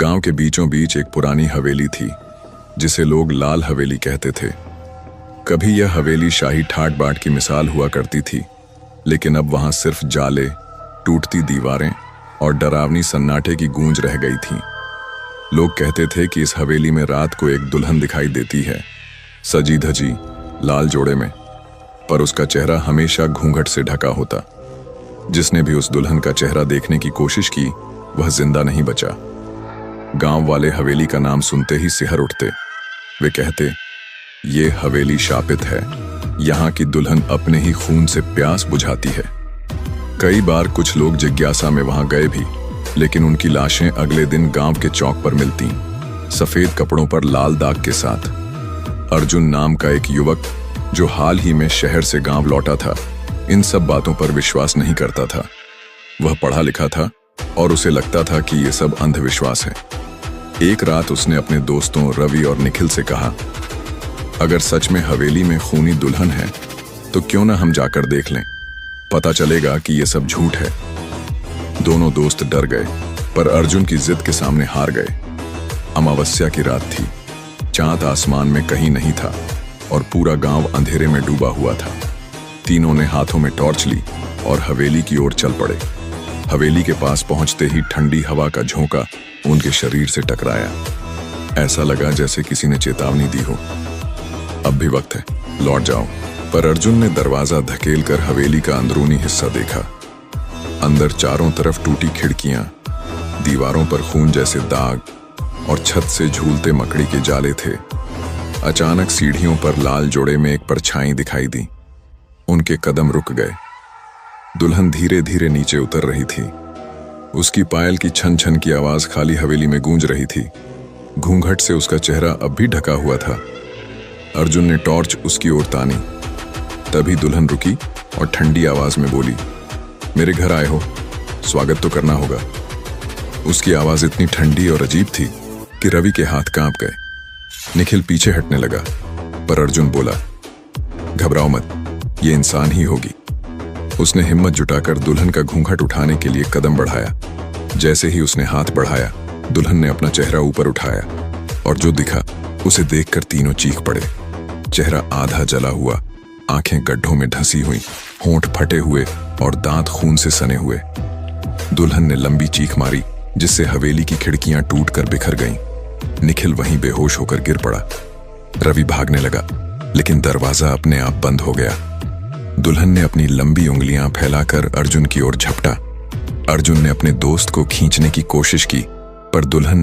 गांव के बीचों बीच एक पुरानी हवेली थी जिसे लोग लाल हवेली कहते थे। कभी यह हवेली शाही ठाट बाट की मिसाल हुआ करती थी, लेकिन अब वहां सिर्फ जाले, टूटती दीवारें और डरावनी सन्नाटे की गूंज रह गई थी। लोग कहते थे कि इस हवेली में रात को एक दुल्हन दिखाई देती है, सजी धजी लाल जोड़े में, पर उसका चेहरा हमेशा घूंघट से ढका होता। जिसने भी उस दुल्हन का चेहरा देखने की कोशिश की वह जिंदा नहीं बचा। गांव वाले हवेली का नाम सुनते ही सिहर उठते। वे कहते, ये हवेली शापित है, यहाँ की दुल्हन अपने ही खून से प्यास बुझाती है। कई बार कुछ लोग जिज्ञासा में वहां गए भी, लेकिन उनकी लाशें अगले दिन गांव के चौक पर मिलती, सफेद कपड़ों पर लाल दाग के साथ। अर्जुन नाम का एक युवक जो हाल ही में शहर से गांव लौटा था, इन सब बातों पर विश्वास नहीं करता था। वह पढ़ा लिखा था और उसे लगता था कि ये सब अंधविश्वास है। एक रात उसने अपने दोस्तों रवि और निखिल से कहा, अगर सच में हवेली में खूनी दुल्हन है तो क्यों ना हम जाकर देख लें, पता चलेगा कि ये सब झूठ है। दोनों दोस्त डर गए, पर अर्जुन की जिद के सामने हार गए। अमावस्या की रात थी, चांद आसमान में कहीं नहीं था और पूरा गांव अंधेरे में डूबा हुआ था। तीनों ने हाथों में टॉर्च ली और हवेली की ओर चल पड़े। हवेली के पास पहुंचते ही ठंडी हवा का झोंका उनके शरीर से टकराया। ऐसा लगा जैसे किसी ने चेतावनी दी हो, अब भी वक्त है, लौट जाओ। पर अर्जुन ने दरवाजा धकेलकर हवेली का अंदरूनी हिस्सा देखा। अंदर चारों तरफ टूटी खिड़कियां, दीवारों पर खून जैसे दाग और छत से झूलते मकड़ी के जाले थे। अचानक सीढ़ियों पर लाल जोड़े में एक परछाई दिखाई दी। उनके कदम रुक गए। दुल्हन धीरे धीरे नीचे उतर रही थी। उसकी पायल की छन छन की आवाज खाली हवेली में गूंज रही थी। घूंघट से उसका चेहरा अब भी ढका हुआ था। अर्जुन ने टॉर्च उसकी ओर तानी। तभी दुल्हन रुकी और ठंडी आवाज में बोली, मेरे घर आए हो, स्वागत तो करना होगा। उसकी आवाज इतनी ठंडी और अजीब थी कि रवि के हाथ कांप गए। निखिल पीछे हटने लगा, पर अर्जुन बोला, घबराओ मत, ये इंसान ही होगी। उसने हिम्मत जुटाकर दुल्हन का घूंघट उठाने के लिए कदम बढ़ाया। जैसे ही उसने हाथ बढ़ाया, दुल्हन ने अपना चेहरा ऊपर उठाया और जो दिखा उसे देखकर तीनों चीख पड़े। चेहरा आधा जला हुआ, आंखें गड्ढों में धंसी हुई, होंठ फटे हुए और दांत खून से सने हुए। दुल्हन ने लंबी चीख मारी जिससे हवेली की खिड़कियां टूटकर बिखर गईं। निखिल वहीं बेहोश होकर गिर पड़ा। रवि भागने लगा, लेकिन दरवाजा अपने आप बंद हो गया। दुल्हन ने अपनी लंबी उंगलियां फैलाकर अर्जुन की ओर झपटा। अर्जुन ने अपने दोस्त को खींचने की कोशिश की, पर दुल्हन